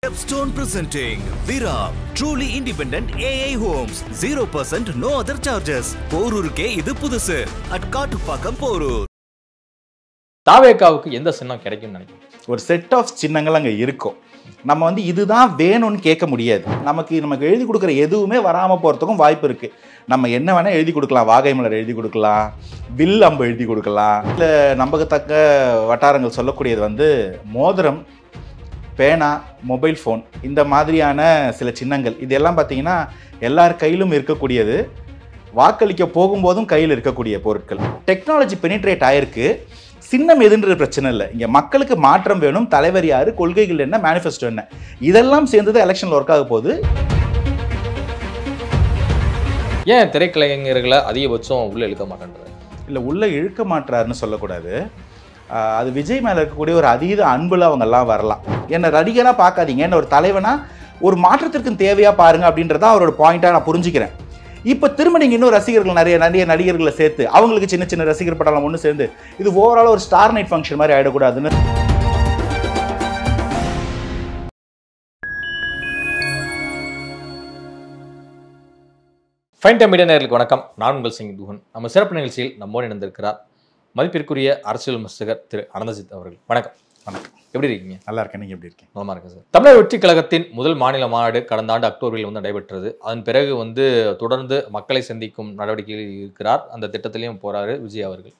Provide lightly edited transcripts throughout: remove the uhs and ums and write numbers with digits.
Stepstone presenting Vira, truly independent AI homes, 0% no other charges. போரூருக்கே இது புதுசு at Kattupakkam Porur. தாவேகாவுக்கு எந்த சின்னம் கிடைக்கும்னு நினைக்கிறேன்? ஒரு செட் ஆஃப் சின்னங்கள் அங்கே இருக்கும். நம்ம வந்து இதுதான் வேணும்னு கேட்க முடியாது. நமக்கு எழுதி கொடுக்குற எதுவுமே வராமல் போகிறதுக்கும் வாய்ப்பு இருக்குது. நம்ம என்ன வேணால் எழுதி கொடுக்கலாம். வாகை மலர் எழுதி கொடுக்கலாம், வில் அம்பு எழுதி கொடுக்கலாம். இல்லை நம்பகத்தக்க வட்டாரங்கள் சொல்லக்கூடியது வந்து மோதிரம், பேனா, மொபைல் ஃபோன், இந்த மாதிரியான சில சின்னங்கள். இதெல்லாம் பார்த்தீங்கன்னா எல்லார் கையிலும் இருக்கக்கூடியது. வாக்களிக்க போகும்போதும் கையில் இருக்கக்கூடிய பொருட்கள். டெக்னாலஜி பெனிட்ரேட் ஆயிருக்கு. சின்னம் எதுன்றது பிரச்சனை இல்லை. இங்கே மக்களுக்கு மாற்றம் வேணும். தலைவர் யார், கொள்கைகள் என்ன, மேனிஃபெஸ்டோ என்ன, இதெல்லாம் சேர்ந்தது எலெக்ஷனில் ஒர்க் ஆக போகுது. ஏன் திரைக்கலைஞர்களை அதிகபட்சம் உள்ளே இழுக்க மாட்டேன்றாரு? இல்லை, உள்ளே இழுக்க மாட்டுறாருன்னு சொல்லக்கூடாது. அது விஜய் மேலே இருக்கக்கூடிய ஒரு அதீத அன்புல அவங்கெல்லாம் வரலாம். என்னை நடிகனாக பார்க்காதீங்க, என்ன ஒரு தலைவனாக ஒரு மாற்றத்திற்கு தேவையாக பாருங்கள் அப்படின்றதான் அவரோட பாயிண்ட்டாக நான் புரிஞ்சுக்கிறேன். இப்போ திரும்ப நீங்கள் இன்னும் ரசிகர்கள் நிறைய நடிகர்களை சேர்த்து அவங்களுக்கு சின்ன சின்ன ரசிகர் பட்டாளம் ஒன்று சேர்ந்து இது ஓவரால் ஒரு ஸ்டார் நைட் ஃபங்க்ஷன் மாதிரி ஆகிடக்கூடாதுன்னு. ஃபைன் டைம் மீடியா நேயர்களுக்கு வணக்கம். நான் உங்கள் சிங் துகன். நம்ம சிறப்பு நிகழ்ச்சியில் நம்மோடு இணைந்திருக்கிறார் மதிப்பிற்குரிய அரசியல் விமர்சகர் திரு அனந்தஜித் அவர்கள். வணக்கம். வணக்கம். எப்படி இருக்கீங்க? நல்லா இருக்கேன். நீங்கள் எப்படி இருக்கீங்க? நலமா இருக்கேன் சார். தமிழர் வெற்றி கழகத்தின் முதல் மாநில மாநாடு கடந்த ஆண்டு அக்டோபரில் வந்து நடைபெற்றது. அதன் பிறகு வந்து தொடர்ந்து மக்களை சந்திக்கும் நடவடிக்கையில் இருக்கிறார். அந்த திட்டத்திலையும் போறாரு விஜய் அவர்கள்.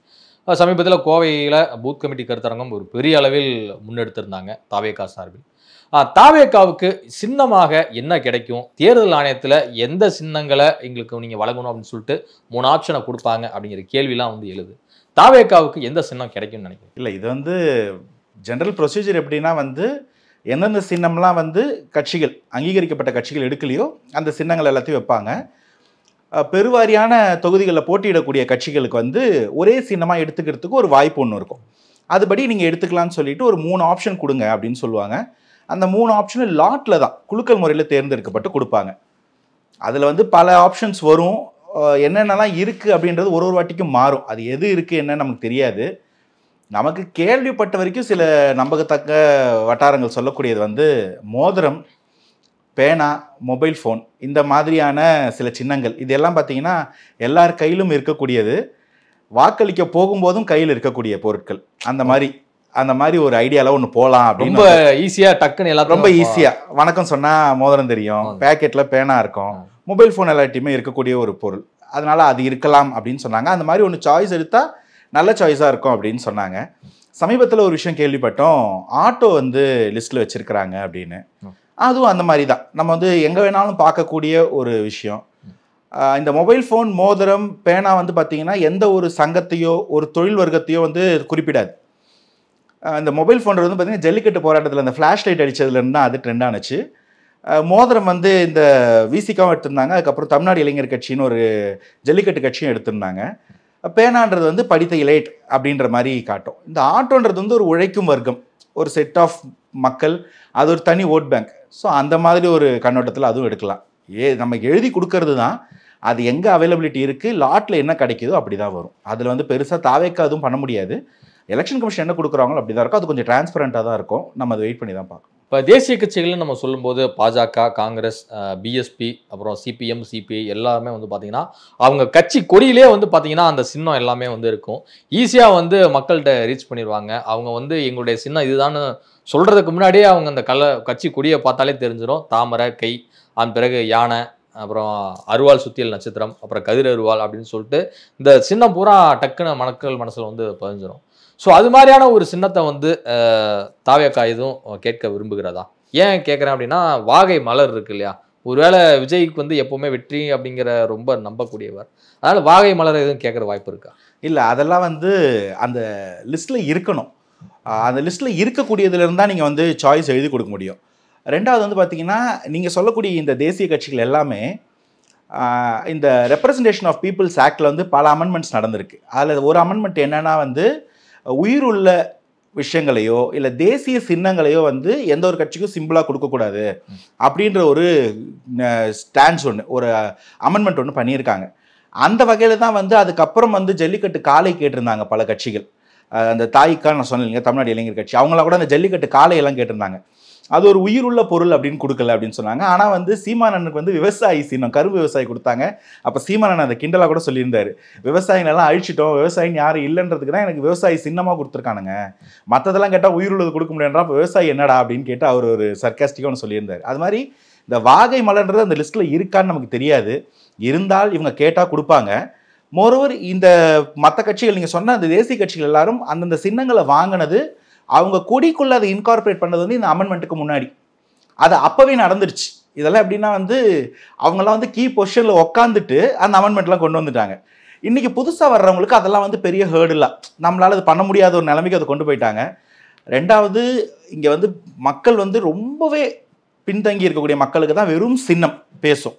சமீபத்தில் கோவையில் பூத் கமிட்டி கருத்தரங்கம் ஒரு பெரிய அளவில் முன்னெடுத்திருந்தாங்க தாவேகா சார்பில். தாவேகாவுக்கு சின்னமாக என்ன கிடைக்கும்? தேர்தல் ஆணையத்தில் எந்த சின்னங்களை எங்களுக்கு நீங்கள் வழங்கணும் அப்படின்னு சொல்லிட்டு 3 ஆப்ஷனை கொடுப்பாங்க அப்படிங்கிற கேள்விலாம் வந்து எழுது. தாவேகாவுக்கு எந்த சின்னம் கிடைக்கும்னு நினைக்கிறேன்? இல்லை, இது வந்து ஜென்ரல் ப்ரொசீஜர் எப்படின்னா வந்து எந்தெந்த சின்னம்லாம் வந்து கட்சிகள் அங்கீகரிக்கப்பட்ட கட்சிகள் எடுக்கலையோ அந்த சின்னங்கள் எல்லாத்தையும் வைப்பாங்க. பெருவாரியான தொகுதிகளில் போட்டியிடக்கூடிய கட்சிகளுக்கு வந்து ஒரே சின்னமாக எடுத்துக்கிறதுக்கு ஒரு வாய்ப்பு ஒன்று இருக்கும். அதுபடி நீங்கள் எடுத்துக்கலான்னு சொல்லிட்டு ஒரு 3 ஆப்ஷன் கொடுங்க அப்படின்னு சொல்லுவாங்க. அந்த 3 ஆப்ஷனும் லாட்டில் தான் குலுக்கல் முறையில் தேர்ந்தெடுக்கப்பட்டு கொடுப்பாங்க. அதில் வந்து பல ஆப்ஷன்ஸ் வரும். என்னென்னலாம் இருக்குது அப்படின்றது ஒரு வாட்டிக்கும் மாறும். அது எது இருக்குது என்னன்னு நமக்கு தெரியாது. நமக்கு கேள்விப்பட்ட வரைக்கும் சில நம்பகத்தக்க வட்டாரங்கள் சொல்லக்கூடியது வந்து மோதிரம், பேனா, மொபைல் ஃபோன், இந்த மாதிரியான சில சின்னங்கள். இதெல்லாம் பார்த்தீங்கன்னா எல்லார் கையிலும் இருக்கக்கூடியது. வாக்களிக்க போகும்போதும் கையில் இருக்கக்கூடிய பொருட்கள். அந்த மாதிரி ஒரு ஐடியாவில் ஒன்று போகலாம் அப்படின்னு. ரொம்ப ஈஸியாக டக்குன்னு எல்லாம் ரொம்ப ஈஸியாக வணக்கம் சொன்னால் மோதிரம் தெரியும், பேக்கெட்டில் பேனா இருக்கும், மொபைல் ஃபோன் எல்லாத்தையுமே இருக்கக்கூடிய ஒரு பொருள். அதனால் அது இருக்கலாம் அப்படின்னு சொன்னாங்க. அந்த மாதிரி ஒன்று சாய்ஸ் எடுத்தால் நல்ல சாய்ஸாக இருக்கும் அப்படின்னு சொன்னாங்க. சமீபத்தில் ஒரு விஷயம் கேள்விப்பட்டோம், ஆட்டோ வந்து லிஸ்ட்டில் வச்சுருக்கிறாங்க அப்படின்னு. அதுவும் அந்த மாதிரி தான். நம்ம வந்து எங்கே வேணாலும் பார்க்கக்கூடிய ஒரு விஷயம். இந்த மொபைல் ஃபோன், மோதிரம், பேனா வந்து பார்த்திங்கன்னா எந்த ஒரு சங்கத்தையோ ஒரு தொழில் வர்க்கத்தையோ வந்து குறிப்பிடாது. இந்த மொபைல் ஃபோன் வந்து பார்த்திங்கன்னா ஜல்லிக்கட்டு போராட்டத்தில் அந்த ஃப்ளாஷ் லைட் அடித்ததுலேருந்து தான் அது ட்ரெண்ட் ஆனுச்சு. மோதிரம் வந்து இந்த விசிகாவும் எடுத்திருந்தாங்க. அதுக்கப்புறம் தமிழ்நாடு இளைஞர் கட்சின்னு ஒரு ஜல்லிக்கட்டு கட்சியும் எடுத்திருந்தாங்க. பேனான்றது வந்து படித்த இலைட் அப்படின்ற மாதிரி காட்டும். இந்த ஆட்டோன்றது வந்து ஒரு உழைக்கும் வர்க்கம், ஒரு செட் ஆஃப் மக்கள், அது ஒரு தனி ஓட் பேங்க். ஸோ அந்த மாதிரி ஒரு கண்ணோட்டத்தில் அதுவும் எடுக்கலாம். நம்ம எழுதி கொடுக்கறது தான், அது எங்கே அவைலபிலிட்டி இருக்குது, லாட்டில் என்ன கிடைக்குதோ அப்படி தான் வரும். அதில் வந்து பெருசாக தாவேக்கா அதுவும் பண்ண முடியாது. எலெக்ஷன் கமிஷன் என்ன கொடுக்குறாங்களோ அப்படி தான் இருக்கும். அது கொஞ்சம் டிரான்ஸ்பரண்ட்டாக தான் இருக்கும். நம்ம அதை வெயிட் பண்ணி தான் பார்க்கணும். இப்போ தேசிய கட்சிகள்னு நம்ம சொல்லும்போது பாஜக, காங்கிரஸ், பிஎஸ்பி, அப்புறம் சிபிஎம், சிபிஐ எல்லாமே வந்து பார்த்திங்கன்னா அவங்க கட்சி கொடியிலே வந்து பார்த்திங்கன்னா அந்த சின்னம் எல்லாமே வந்து இருக்கும். ஈஸியாக வந்து மக்கள்கிட்ட ரீச் பண்ணிடுவாங்க. அவங்க வந்து எங்களுடைய சின்னம் இதுதான்னு சொல்கிறதுக்கு முன்னாடியே அவங்க அந்த கட்சி கொடியை பார்த்தாலே தெரிஞ்சிடும். தாமரை, கை, அதன் பிறகு யானை, அப்புறம் அருவாள் சுத்தியல் நட்சத்திரம், அப்புறம் கதிர் அருவாள் அப்படின்னு சொல்லிட்டு இந்த சின்னம் பூரா டக்குன்னு மக்கள் மனசில் வந்து பதிஞ்சிடும். ஸோ அது மாதிரியான ஒரு சின்னத்தை வந்து தாவேகா எதுவும் கேட்க விரும்புகிறதா? ஏன் கேட்குறேன் அப்படின்னா, வாகை மலர் இருக்கு இல்லையா, ஒருவேளை விஜய்க்கு வந்து எப்போவுமே வெற்றி அப்படிங்கிற ரொம்ப நம்பக்கூடியவர். அதனால் வாகை மலர் எதுவும் கேட்குற வாய்ப்பு இருக்கா? இல்லை, அதெல்லாம் வந்து அந்த லிஸ்ட்டில் இருக்கணும். அந்த லிஸ்ட்டில் இருக்கக்கூடியதுலேருந்து தான் நீங்கள் வந்து சாய்ஸ் எழுதி கொடுக்க முடியும். ரெண்டாவது வந்து பார்த்திங்கன்னா, நீங்கள் சொல்லக்கூடிய இந்த தேசிய கட்சிகள் எல்லாமே இந்த ரெப்ரசன்டேஷன் ஆஃப் பீப்புள்ஸ் ஆக்டில் வந்து பல அமெண்ட்மெண்ட்ஸ் நடந்திருக்கு. அதில் ஒரு அமெண்ட்மெண்ட் என்னென்னா வந்து உயிருள்ள விஷயங்களையோ இல்லை தேசிய சின்னங்களையோ வந்து எந்த ஒரு கட்சிக்கும் சிம்பிளாக கொடுக்கக்கூடாது அப்படின்ற ஒரு ஸ்டாண்ட்ஸ் ஒரு அமெண்ட்மெண்ட் ஒன்று பண்ணியிருக்காங்க. அந்த வகையில் தான் வந்து அதுக்கப்புறம் வந்து ஜல்லிக்கட்டு காலை கேட்டிருந்தாங்க பல கட்சிகள். அந்த தாய்க்கா நான் சொன்னேன், தமிழ்நாடு இளைஞர் கட்சி அவங்களாம் கூட அந்த ஜல்லிக்கட்டு காலையெல்லாம் கேட்டிருந்தாங்க. அது ஒரு உயிருள்ள பொருள் அப்படின்னு கொடுக்கல அப்படின்னு சொன்னாங்க. ஆனால் வந்து சீமானனுக்கு வந்து விவசாயி சின்னம், கரும்பு விவசாயி கொடுத்தாங்க. அப்போ சீமானன் அதை கிண்டலாக கூட சொல்லியிருந்தாரு, விவசாயிகளெல்லாம் அழிச்சிட்டோம், விவசாயின்னு யாரும் இல்லைன்றதுக்கு தான் எனக்கு விவசாயி சின்னமாக கொடுத்துருக்கானுங்க, மற்றதெல்லாம் கேட்டால் உயிருள்ளது கொடுக்க முடியாதுன்றா, அப்போ விவசாயி என்னடா அப்படின்னு கேட்டு அவர் ஒரு சர்க்காஸ்டிக்காக ஒன்று சொல்லியிருந்தார். அது மாதிரி இந்த வாகை மலர்ன்றது அந்த லிஸ்ட்டில் இருக்கான்னு நமக்கு தெரியாது, இருந்தால் இவங்க கேட்டால் கொடுப்பாங்க. மோரோவர் இந்த மற்ற கட்சிகள் நீங்கள் சொன்ன அந்த தேசிய கட்சிகள் எல்லாரும் அந்தந்த சின்னங்களை வாங்கினது அவங்க கொடிக்குள்ளே அதை இன்கார்பரேட் பண்ணது வந்து இந்த அமெண்ட்மெண்ட்டுக்கு முன்னாடி அது அப்போவே நடந்துருச்சு. இதெல்லாம் எப்படின்னா வந்து அவங்கெல்லாம் வந்து கீ பொசிஷனில் உட்காந்துட்டு அந்த அமெண்ட்மெண்ட்லாம் கொண்டு வந்துட்டாங்க. இன்றைக்கி புதுசாக வர்றவங்களுக்கு அதெல்லாம் வந்து பெரிய ஹேர்டு இல்லை, நம்மளால் அது பண்ண முடியாத ஒரு நிலைமைக்கு அதை கொண்டு போயிட்டாங்க. ரெண்டாவது இங்கே வந்து மக்கள் வந்து ரொம்பவே பின்தங்கி இருக்கக்கூடிய மக்களுக்கு தான் வெறும் சின்னம் பேசும்.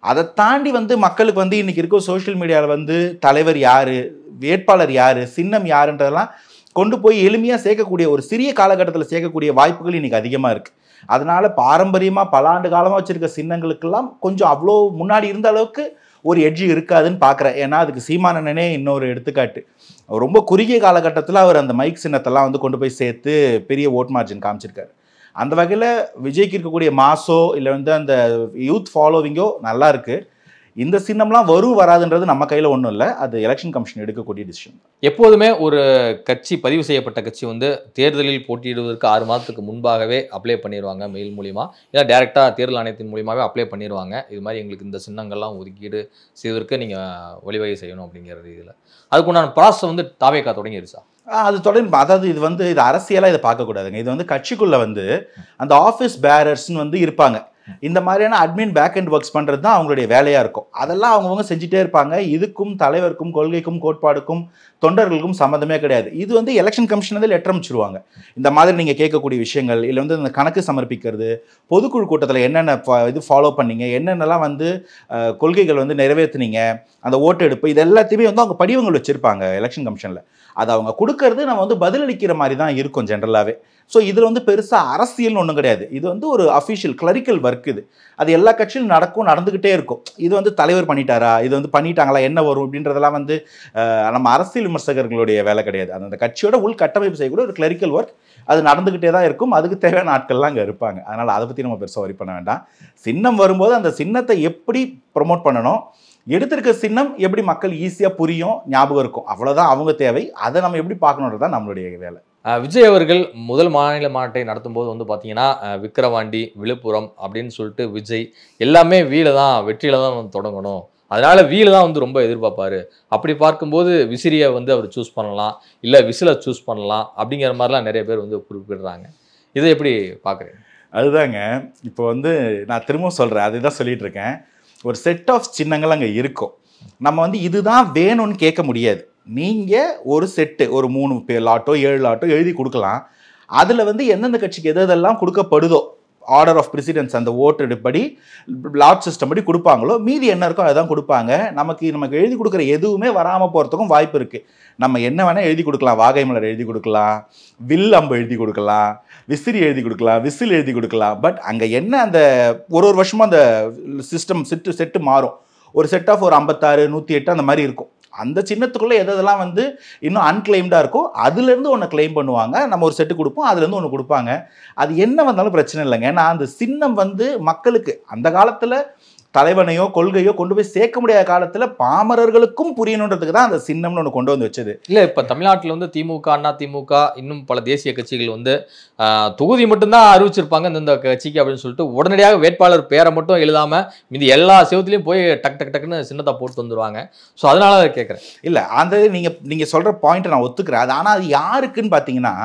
அதை தாண்டி வந்து மக்களுக்கு வந்து இன்றைக்கி இருக்க சோஷியல் மீடியாவில் வந்து தலைவர் யார், வேட்பாளர் யார், சின்னம் யாருன்றதெல்லாம் கொண்டு போய் எளிமையாக சேர்க்கக்கூடிய ஒரு சிறிய காலகட்டத்தில் சேர்க்கக்கூடிய வாய்ப்புகள் இன்றைக்கி அதிகமாக இருக்குது. அதனால் பாரம்பரியமாக பல ஆண்டு காலமாக வச்சுருக்க சின்னங்களுக்கெல்லாம் கொஞ்சம் அவ்வளோ முன்னாடி இருந்த அளவுக்கு ஒரு எட்ஜு இருக்காதுன்னு பார்க்குறேன். ஏன்னா அதுக்கு சீமானனே இன்னொரு எடுத்துக்காட்டு, ரொம்ப குறுகிய காலகட்டத்தில் அவர் அந்த மைக் சின்னத்தெல்லாம் வந்து கொண்டு போய் சேர்த்து பெரிய ஓட் மார்ஜின் காமிச்சிருக்காரு. அந்த வகையில் விஜய்க்கு இருக்கக்கூடிய மாசோ இல்லை வந்து அந்த யூத் ஃபாலோவிங்கோ நல்லா இருக்குது. இந்த சின்னம்லாம் வரும் வராதுன்றது நம்ம கையில் ஒன்றும் இல்லை, அது எலெக்ஷன் கமிஷன் எடுக்கக்கூடிய டிசிஷன். எப்போதுமே ஒரு கட்சி, பதிவு செய்யப்பட்ட கட்சி வந்து தேர்தலில் போட்டியிடுவதற்கு 6 மாதத்துக்கு முன்பாகவே அப்ளை பண்ணிடுவாங்க, மெயில் மூலிமா இல்லை டேரெக்டாக தேர்தல் ஆணையத்தின் மூலியமாகவே அப்ளை பண்ணிடுவாங்க. இது மாதிரி எங்களுக்கு இந்த சின்னங்கள்லாம் ஒதுக்கீடு செய்வதற்கு நீங்கள் வழிவகை செய்யணும் அப்படிங்கிறது. இதில் அதுக்குண்டான ப்ராசஸ் வந்து தாவேகா தொடங்கிடுச்சா? அது தொடர்ந்து, அதாவது இது வந்து இது அரசியலாக இதை பார்க்கக்கூடாதுங்க. இது வந்து கட்சிக்குள்ளே வந்து அந்த ஆஃபீஸ் பேரர்ஸ்ன்னு வந்து இருப்பாங்க. இந்த மாதிரியான அட்மின் பேக் அண்ட் ஒர்க்ஸ் பண்ணுறது தான் அவங்களுடைய வேலையாக இருக்கும். அதெல்லாம் அவங்கவுங்க செஞ்சுட்டே இருப்பாங்க. இதுக்கும் தலைவருக்கும் கொள்கைக்கும் கோட்பாடுக்கும் தொண்டர்களுக்கும் சம்மந்தமே கிடையாது. இது வந்து எலெக்ஷன் கமிஷன் வந்து லெட்டர் அமைச்சிருவாங்க. இந்த மாதிரி நீங்கள் கேட்கக்கூடிய விஷயங்கள் இல்லை வந்து இந்த கணக்கு சமர்ப்பிக்கிறது, பொதுக்குழு கூட்டத்தில் என்னென்ன இது ஃபாலோ பண்ணீங்க, என்னென்னலாம் வந்து கொள்கைகள் வந்து நிறைவேற்றுனீங்க, அந்த ஓட்டு எடுப்பு, இது எல்லாத்தையுமே வந்து அவங்க படிவங்கள் வச்சுருப்பாங்க எலெக்ஷன் கமிஷனில். அது அவங்க கொடுக்கறது நம்ம வந்து பதிலளிக்கிற மாதிரி தான் இருக்கும் ஜென்ரலாகவே. ஸோ இதில் வந்து பெருசாக அரசியல்னு ஒன்றும் கிடையாது. இது வந்து ஒரு அஃபிஷியல் கிளரிக்கல் ஒர்க். அது எல்லா கட்சியிலும் நடந்துக்கிட்டே இருக்கும். இது வந்து தலைவர் பண்ணிட்டாரா, இது வந்து பண்ணிட்டாங்களா, என்ன வரும் அப்படின்றதெல்லாம் வந்து நம்ம அரசியல் விமர்சகர்களுடைய வேலை கிடையாது. அந்த கட்சியோட உள்கட்டமைப்பு செய்யக்கூடிய ஒரு கிளரிக்கல் ஒர்க், அது நடந்துக்கிட்டே தான் இருக்கும். அதுக்கு தேவையான ஆட்கள்லாம் அங்கே இருப்பாங்க. அதனால் அதை பற்றி நம்ம பெருசாக வரி பண்ண வேண்டாம். சின்னம் வரும்போது அந்த சின்னத்தை எப்படி ப்ரொமோட் பண்ணணும், எடுத்திருக்க சின்னம் எப்படி மக்கள் ஈஸியாக புரியும், ஞாபகம் இருக்கும், அவ்வளோதான் அவங்க தேவை. அதை நம்ம எப்படி பார்க்கணுன்றது தான் நம்மளுடைய வேலை. விஜய் அவர்கள் முதல் மாநில மாநாட்டை நடத்தும் போது வந்து பார்த்தீங்கன்னா விக்கிரவாண்டி, விழுப்புரம் அப்படின்னு சொல்லிட்டு விஜய் எல்லாமே வெற்றியில தான் வந்து தொடங்கணும், அதனால வீல தான் வந்து ரொம்ப எதிர்பார்ப்பாரு. அப்படி பார்க்கும்போது விசிறியை வந்து அவர் சூஸ் பண்ணலாம், இல்லை விசிலை சூஸ் பண்ணலாம் அப்படிங்கிற மாதிரிலாம் நிறைய பேர் வந்து குறிப்பிடுறாங்க. இதை எப்படி பார்க்குறீங்க? அதுதாங்க இப்போ வந்து நான் திரும்ப சொல்கிறேன், அதுதான் சொல்லிட்டு இருக்கேன். ஒரு செட் ஆஃப் சின்னங்கள் அங்கே இருக்கும். நம்ம வந்து இதுதான் வேணும்னு கேட்க முடியாது. நீங்கள் ஒரு செட்டு, ஒரு 3 லாட்டோ 7 லாட்டோ எழுதி கொடுக்கலாம். அதில் வந்து எந்தெந்த கட்சிக்கு எதெல்லாம் கொடுக்கப்படுதோ ஆர்டர் ஆஃப் ப்ரெசிடென்ஸ், அந்த ஓட்டு படி லாட் சிஸ்டம் படி கொடுப்பாங்களோ, மீதி என்ன இருக்கோ அதை தான் கொடுப்பாங்க. நமக்கு எழுதி கொடுக்குற எதுவுமே வராமல் போகிறதுக்கும் வாய்ப்பு இருக்குது. நம்ம என்ன வேணால் எழுதி கொடுக்கலாம். வாகை மலர் எழுதி கொடுக்கலாம், வில் அம்பு எழுதி கொடுக்கலாம், விசிறி எழுதி கொடுக்கலாம், விசில் எழுதி கொடுக்கலாம். பட் அங்கே என்ன அந்த ஒரு வருஷமும் அந்த சிஸ்டம் செட்டு மாறும். ஒரு செட் ஆஃப் ஒரு 56, 108 அந்த மாதிரி இருக்கும். அந்த சின்னத்துக்குள்ளே எதெல்லாம் வந்து இன்னும் அன்கிளைம்டாக இருக்கும், அதுலேருந்து ஒன்று கிளைம் பண்ணுவாங்க. நம்ம ஒரு செட்டு கொடுப்போம், அதுலேருந்து ஒன்று கொடுப்பாங்க. அது என்ன வந்தாலும் பிரச்சனை இல்லைங்க. ஏன்னா அந்த சின்னம் வந்து மக்களுக்கு அந்த காலத்தில் தலைவனையோ கொள்கையோ கொண்டு போய் சேர்க்க முடியாத காலத்தில் பாமரர்களுக்கும் புரியணுன்றதுக்கு தான் அந்த சின்னம்னு ஒன்று கொண்டு வந்து வச்சது. இல்லை, இப்போ தமிழ்நாட்டில் வந்து திமுக, அண்ணா திமுக, இன்னும் பல தேசிய கட்சிகள் வந்து தொகுதி மட்டும்தான் அறிவிச்சிருப்பாங்க இந்த கட்சிக்கு அப்படின்னு சொல்லிட்டு உடனடியாக வேட்பாளர் பேரை மட்டும் எழுதாமல் மீதி எல்லா செவத்துலையும் போய் டக்குன்னு சின்னத்தை போட்டு வந்துடுவாங்க. ஸோ அதனால அதை கேட்குறேன். இல்லை, அந்த நீங்கள் சொல்கிற பாயிண்ட்டை நான் ஒத்துக்கிறேன். அது ஆனால் அது யாருக்குன்னு பார்த்தீங்கன்னா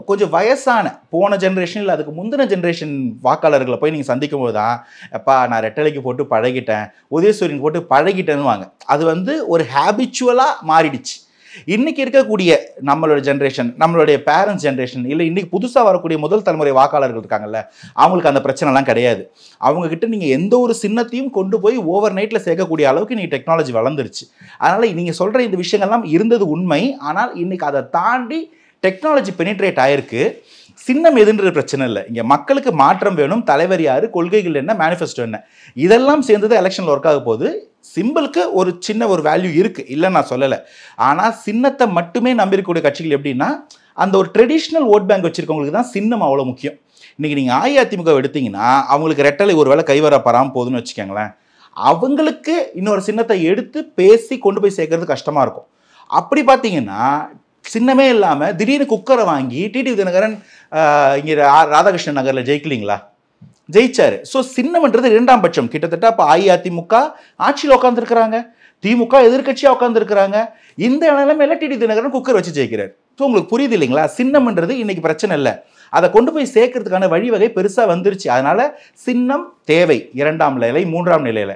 கொஞ்சம் வயசான போன ஜென்ரேஷன் இல்லை அதுக்கு முந்தின ஜென்ரேஷன் வாக்காளர்களை போய் நீங்கள் சந்திக்கும் போது தான், எப்பா நான் ரெட்டலைக்கு போட்டு பழகிட்டேன், உதயசூரியன் போட்டு பழகிட்டேன்னுவாங்க. அது வந்து ஒரு ஹேபிச்சுவலாக மாறிடுச்சு. இன்றைக்கி இருக்கக்கூடிய நம்மளோட ஜென்ரேஷன், நம்மளுடைய பேரண்ட்ஸ் ஜென்ரேஷன், இல்லை இன்றைக்கி புதுசாக வரக்கூடிய முதல் தலைமுறை வாக்காளர்கள் இருக்காங்கல்ல, அவங்களுக்கு அந்த பிரச்சனைலாம் கிடையாது. அவங்கக்கிட்ட நீங்கள் எந்த ஒரு சின்னத்தையும் கொண்டு போய் ஓவர் நைட்டில் சேர்க்கக்கூடிய அளவுக்கு இன்றைக்கி டெக்னாலஜி வளர்ந்துருச்சு. அதனால் நீங்கள் சொல்கிற இந்த விஷயங்கள்லாம் இருந்தது உண்மை. ஆனால் இன்றைக்கி அதை தாண்டி டெக்னாலஜி பெனிட்ரேட் ஆயிருக்கு. சின்னம் எதுன்றது பிரச்சனை இல்லை. இங்கே மக்களுக்கு மாற்றம் வேணும், தலைவர் யார், கொள்கைகள் என்ன, மேனிஃபெஸ்டோ என்ன, இதெல்லாம் சேர்ந்தது எலெக்ஷனில் ஒர்க் ஆக போகுது. சிம்பிளுக்கு ஒரு சின்ன ஒரு வேல்யூ இருக்குது, இல்லைன்னு நான் சொல்லலை. ஆனால் சின்னத்தை மட்டுமே நம்பியிருக்கக்கூடிய கட்சிகள் எப்படின்னா அந்த ஒரு ட்ரெடிஷ்னல் ஓட் பேங்க் வச்சுருக்கவங்களுக்கு தான் சின்னம் அவ்வளோ முக்கியம். இன்னைக்கு நீங்கள் அஇஅதிமுக எடுத்தீங்கன்னா அவங்களுக்கு ரெட்டலை ஒரு வேளை கைவரப்படாமல் போகுதுன்னு வச்சுக்கோங்களேன், அவங்களுக்கு இன்னொரு சின்னத்தை எடுத்து பேசி கொண்டு போய் சேர்க்கறது கஷ்டமாக இருக்கும். அப்படி பார்த்தீங்கன்னா சின்னமே இல்லாமல் திடீர்னு குக்கரை வாங்கி டிடிவி தினகரன் இங்கே ராதாகிருஷ்ணன் நகரில் ஜெயிக்கலீங்களா, ஜெயிச்சாரு. ஸோ சின்னம்ன்றது இரண்டாம் பட்சம். கிட்டத்தட்ட அப்போ அஇஅதிமுக ஆட்சியில் உட்காந்துருக்குறாங்க, திமுக எதிர்கட்சியாக உட்காந்துருக்குறாங்க. இந்த நிலைமையில டிடிவி தினகரன் குக்கர் வச்சு ஜெயிக்கிறார். ஸோ உங்களுக்கு புரியுது இல்லைங்களா, சின்னம்ன்றது இன்னைக்கு பிரச்சனை இல்லை, அதை கொண்டு போய் சேர்க்கறதுக்கான வழிவகை பெருசாக வந்துருச்சு. அதனால சின்னம் தேவை. இரண்டாம் நிலை, மூன்றாம் நிலையில்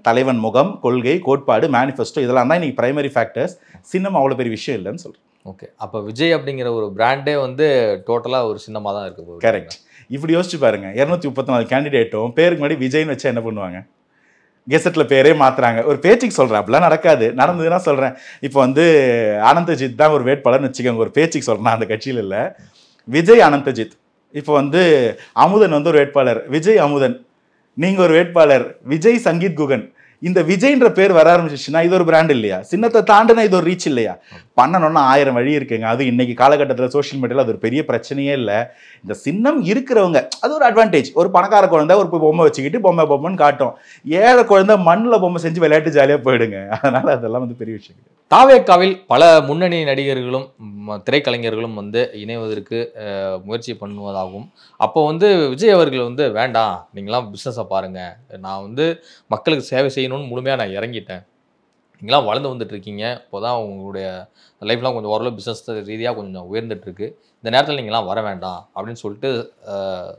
தலைவன் முகம், கொள்கை, கோட்பாடு, மேனிஃபெஸ்டோ இதெல்லாம் தான் இன்னைக்கு பிரைமரி ஃபேக்டர்ஸ். சின்னம் அவ்வளோ பெரிய விஷயம் இல்லைன்னு சொல்கிறேன். ஓகே, அப்போ விஜய் அப்படிங்கிற ஒரு பிராண்டே வந்து டோட்டலாக ஒரு சின்னமாக தான் இருக்கு. கரெக்ட். இப்படி யோசிச்சு பாருங்க, 234 கேண்டிடேட்டும் பேருக்கு முன்னாடி விஜய்னு வச்சா என்ன பண்ணுவாங்க? கெசட்டில் பேரே மாத்துறாங்க. ஒரு பேச்சுக்கு சொல்கிறேன், அப்படிலாம் நடக்காது, நடந்ததுன்னா சொல்கிறேன். இப்போ வந்து அனந்தஜித் தான் ஒரு வேட்பாளர்னு வச்சுக்கோங்க, ஒரு பேச்சுக்கு சொல்கிறேன், அந்த கட்சியில் இல்லை, விஜய் அனந்தஜித். இப்போ வந்து அமுதன் வந்து ஒரு வேட்பாளர், விஜய் அமுதன். நீங்கள் ஒரு வேட்பாளர், விஜய் சங்கீத் குகன். இந்த விஜய்ன்ற பேர் வர ஆரம்பிச்சிச்சுன்னா இது ஒரு பிராண்ட் இல்லையா? சின்னத்தை தாண்டினா இது ஒரு ரீச் இல்லையா? பண்ணணும்னா 1000 வழி இருக்குங்க. அது இன்னைக்கு காலகட்டத்தில் சோஷியல் மீடியாவில் அது ஒரு பெரிய பிரச்சனையே இல்லை. இந்த சின்னம் இருக்கிறவங்க அது ஒரு அட்வான்டேஜ். ஒரு பணக்கார குழந்தை ஒரு பொம்மை வச்சுக்கிட்டு பொம்மைன்னு காட்டும், ஏழை குழந்தை மண்ணில் பொம்மை செஞ்சு விளையாட்டு ஜாலியாக போயிடுங்க. அதனால அதெல்லாம் வந்து பெரிய விஷயம். தாவேக்காவில் பல முன்னணி நடிகர்களும் திரைக்கலைஞர்களும் வந்து இணைவதற்கு முயற்சி பண்ணுவதாகவும், அப்போ வந்து விஜய் அவர்கள் வந்து வேண்டாம், நீங்களாம் பிஸ்னஸை பாருங்கள், நான் வந்து மக்களுக்கு சேவை செய்யணும்னு முழுமையாக நான் இறங்கிட்டேன், நீங்களாம் வளர்ந்து வந்துட்டு இருக்கீங்க, இப்போ தான் உங்களுடைய லைஃப்லாம் கொஞ்சம் ஓரளவு பிஸ்னஸ் ரீதியாக கொஞ்சம் உயர்ந்துட்டுருக்கு, இந்த நேரத்தில் நீங்களாம் வர வேண்டாம் அப்படின்னு சொல்லிட்டு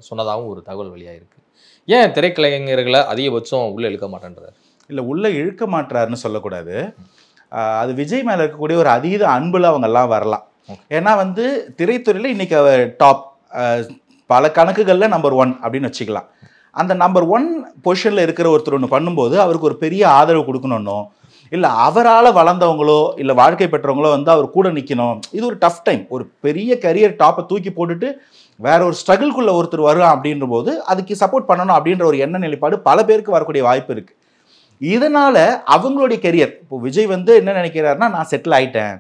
சொன்னதாகவும் ஒரு தகவல் வெளியாக இருக்குது. ஏன் திரைக்கலைஞர்களை அதிகபட்சம் உள்ளே இழுக்க மாட்டேன்றார்? இல்லை, உள்ளே இழுக்க மாட்டாருன்னு சொல்லக்கூடாது. அது விஜய் மேலே இருக்கக்கூடிய ஒரு அதீத அன்புல அவங்கெல்லாம் வரலாம். ஏன்னா வந்து திரைத்துறையில் இன்னைக்கு அவர் டாப், பல கணக்குகளில் நம்பர் 1 அப்படின்னு வச்சுக்கலாம். அந்த நம்பர் 1 பொசிஷனில் இருக்கிற ஒருத்தர் ஒன்று பண்ணும்போது அவருக்கு ஒரு பெரிய ஆதரவு கொடுக்கணுன்னோ, இல்லை அவரால் வளர்ந்தவங்களோ இல்லை வாழ்க்கை பெற்றவங்களோ வந்து அவர் கூட நிற்கணும். இது ஒரு டஃப் டைம். ஒரு பெரிய கரியர் டாப்பை தூக்கி போட்டுட்டு வேற ஒரு ஸ்ட்ரகிள்குள்ளே ஒருத்தர் வருவான் அப்படின்ற போது அதுக்கு சப்போர்ட் பண்ணணும் அப்படின்ற ஒரு எண்ண நிலைப்பாடு பல பேருக்கு வரக்கூடிய வாய்ப்பு இருக்குது. இதனால அவங்களுடைய கெரியர், இப்போ விஜய் வந்து என்ன நினைக்கிறாருன்னா, நான் செட்டில் ஆயிட்டேன்,